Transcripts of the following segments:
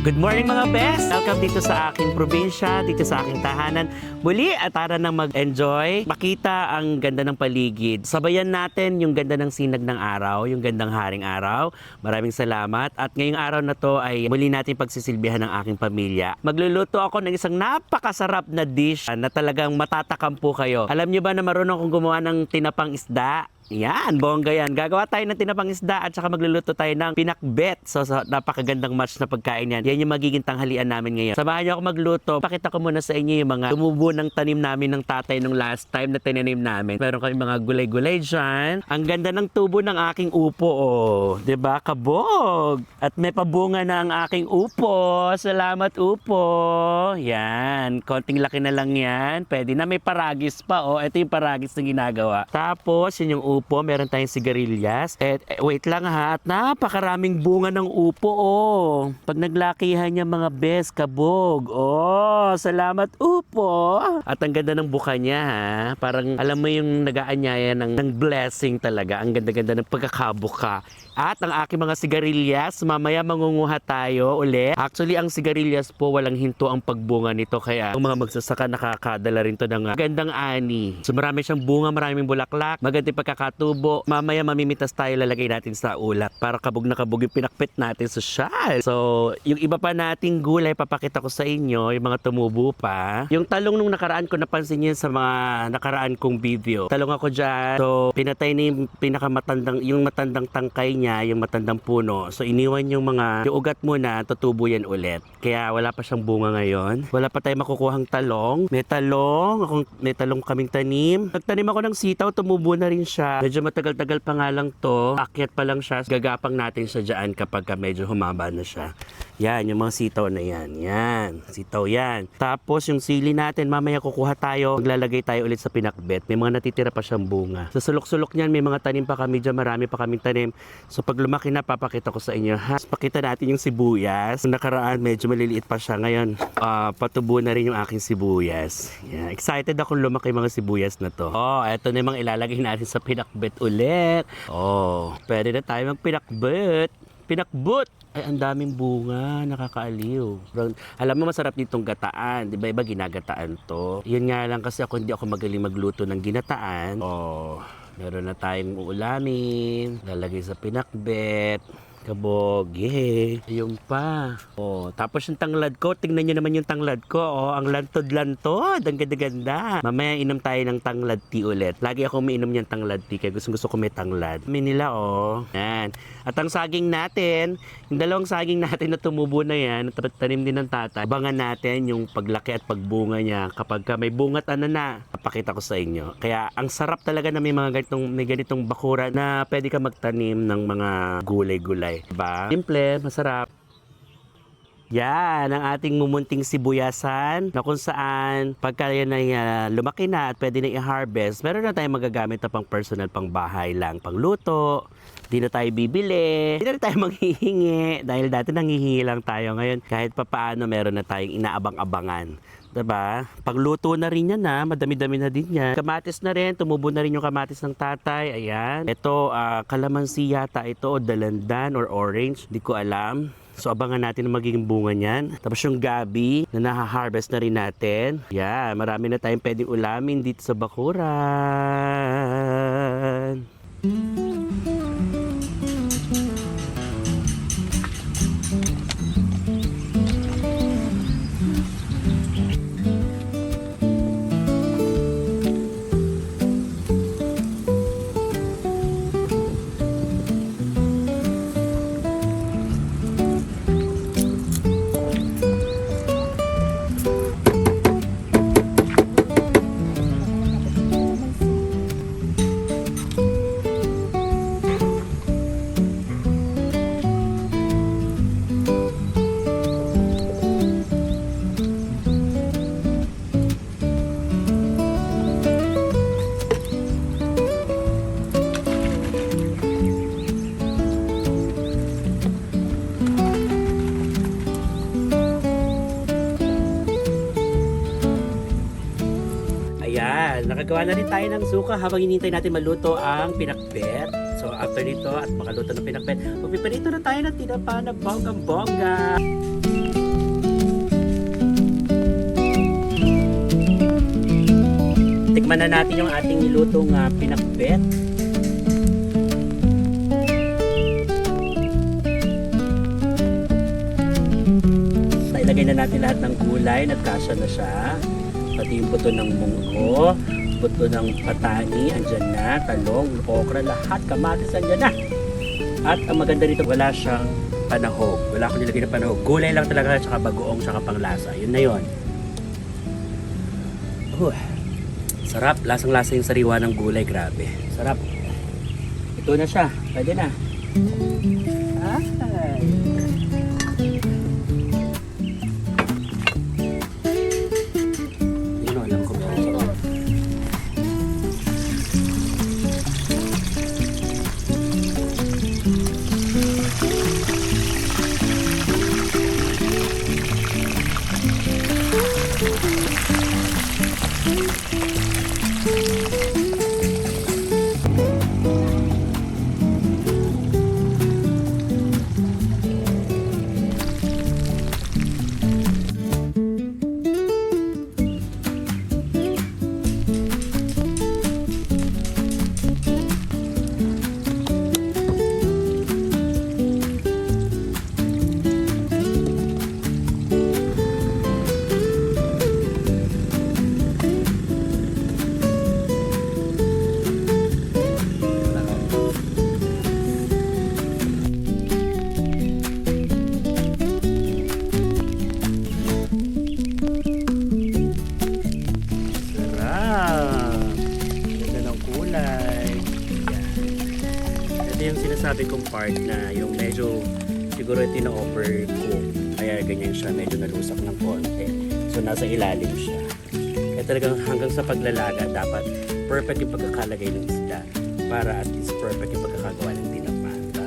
Good morning mga best! Welcome dito sa aking probinsya, dito sa aking tahanan. Muli at tara nang mag-enjoy, makita ang ganda ng paligid. Sabayan natin yung ganda ng sinag ng araw, yung gandang haring araw. Maraming salamat. At ngayong araw na to ay muli natin pagsisilbihan ng aking pamilya. Magluluto ako ng isang napakasarap na dish na talagang matatakam po kayo. Alam niyo ba na marunong akong gumawa ng tinapang isda? Yan, bongga yan. Gagawa tayo ng tinapang isda at saka magluluto tayo ng pinakbet. So napakagandang match na pagkain yan. Yan yung magiging tanghalian namin ngayon. Samahan niyo ako magluto. Pakita ko muna sa inyo yung mga tumubo ng tanim namin ng tatay nung last time na tinanim namin. Meron kami mga gulay-gulay dyan. Ang ganda ng tubo ng aking upo, oh. 'Di ba? Kabog. At may pabunga na ang aking upo. Salamat, upo. Yan. Konting laki na lang yan. Pwede na, may paragis pa, oh. Ito yung paragis na ginagawa. Tapos, yun yung upo, meron tayong sigarilyas. Wait lang ha, at napakaraming bunga ng upo, oh. Pag naglakihan niya mga bes, kabog. Oh, salamat upo. At ang ganda ng buka niya ha. Parang alam mo yung nag-aanyaya ng blessing talaga. Ang ganda-ganda ng pagkakabuka. At ang aking mga sigarilyas, mamaya mangunguha tayo ulit. Actually, ang sigarilyas po, walang hinto ang pagbunga nito. Kaya ang mga magsasaka nakakadala rin to ng gandang ani. So marami siyang bunga, maraming bulaklak, magandang pagkakatubo. Mamaya mamimitas tayo, lalagay natin sa ulat para kabog na kabog yung pinakpit natin sa syal. So yung iba pa nating gulay, papakita ko sa inyo, yung mga tumubo pa. Yung talong nung nakaraan ko, napansin niyo sa mga nakaraan kong video. Talong ako dyan. So pinatay na yung pinakamatandang, yung matandang tangkay niya, yung matandang puno. So iniwan yung ugat muna, tutubo yan ulit. Kaya wala pa siyang bunga ngayon. Wala pa tayong makukuhang talong. May talong kaming tanim. Nagtanim ako ng sitaw, tumubo na rin siya. Medyo matagal-tagal pa nga lang to. Akyat pa lang siya. Gagapang natin siya dyan kapag medyo humaba na siya. Yan, yung mga sitaw na yan. Yan, sitaw yan. Tapos yung sili natin, mamaya kukuha tayo. Maglalagay tayo ulit sa pinakbet. May mga natitira pa siyang bunga. Sa sulok-sulok niyan, may mga tanim pa kami dyan. Marami pa kaming tanim. So pag lumaki na, papakita ko sa inyo. Pakita natin yung sibuyas. Nakaraan, medyo maliliit pa siya. Ngayon, patubo na rin yung aking sibuyas. Yeah. Excited akong lumaki mga sibuyas na to. Oh, eto na yung mga ilalagay natin sa pinakbet ulit. Oh, pwede na tayo magpinakbet. Pinakbut! Ay, ang daming bunga. Nakakaaliw. Alam mo, masarap ditong gataan. Di ba iba ginagataan to? Yun nga lang kasi hindi ako magaling magluto ng ginataan. Oh, meron na tayong uulamin. Lalagay sa pinakbet. Kabog, yay. Yung pa. Oh, tapos yung tanglad ko, tingnan niyo naman yung tanglad ko. Oh, ang lantod-lantod. Ang ganda-ganda. Mamaya inom tayo ng tanglad tea ulit. Lagi ako umiinom niyang tanglad tea kaya gusto ko may tanglad. May nila, oh. Yan. At ang saging natin, yung dalawang saging natin na tumubo na yan, tanim din ng tatay. Abangan natin yung paglaki at pagbunga niya kapag may bungat na, papakita ko sa inyo. Kaya ang sarap talaga na may ganitong bakura na pwede ka magtanim ng mga gulay-gulay. Diba? Simple, masarap. Yan, ang ating mumunting sibuyasan na kung saan pagka yan ay lumaki na at pwede na i-harvest, meron na tayong magagamit na pang personal, pang bahay lang, pang luto. Di na tayo bibili, di na tayo manghihingi dahil dati nanghihingi lang tayo. Ngayon kahit papaano meron na tayong inaabang-abangan. Diba? Pagluto na rin yan na, madami-dami na din yan. Kamatis na rin, tumubo na rin yung kamatis ng tatay. Ayan. Ito, kalamansi yata ito o dalandan or orange. Di ko alam. So abangan natin ang magiging bunga niyan. Tapos yung gabi na naha-harvest na rin natin. Yan, marami na tayong pwedeng ulamin dito sa bakuran. Ayan, nakagawa na rin tayo ng suka habang hinihintay natin maluto ang pinakbet. So after nito at makaluto ng pinakbet, magpiprito na tayo ng tinapa na bonggang-bongga. Tikman na natin yung ating nilutong pinakbet. Ilagay na natin lahat ng gulay, nagkasya na siya. Pati yung buto ng munggo, buto ng patani, andyan na, talong, okra, lahat, kamatis, andyan na. At ang maganda rito, wala siyang panahog. Wala akong nilagay na panahog. Gulay lang talaga, tsaka bagoong, tsaka panglasa. Yun na yun. Sarap. Lasang-lasa yung sariwa ng gulay. Grabe. Sarap. Ito na siya. Pwede na. Ay. Yun o, alam ko meron sa mga. Yung sinasabi kong part na yung medyo siguro tina-over cook kaya ganyan siya, medyo nalusak ng konti, so nasa ilalim siya. Kaya talagang hanggang sa paglalaga dapat perfect yung pagkakalagay ng isda para at least perfect yung pagkakagawa ng tinapata.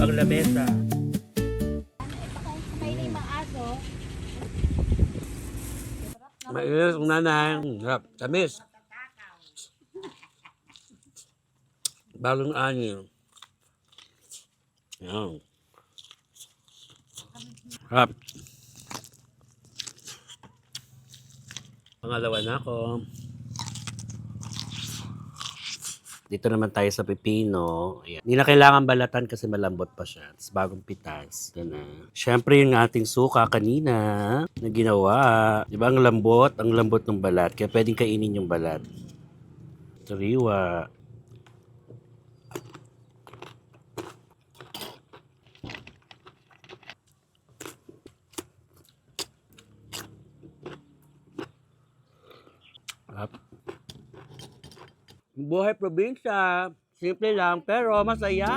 Ang lamesa. Mainit ang nanay. Harap. Tamis. Balong ani. Yan. Harap. Pangalawa na ako. Dito naman tayo sa pipino. Ayan. Hindi na kailangan balatan kasi malambot pa siya. Tapos bagong pitas. Yan na. Siyempre yung ating suka kanina na ginawa. Di ba ang lambot? Ang lambot ng balat. Kaya pwedeng kainin yung balat. Sariwa. Up. Buhay probinsya. Simple lang pero masaya.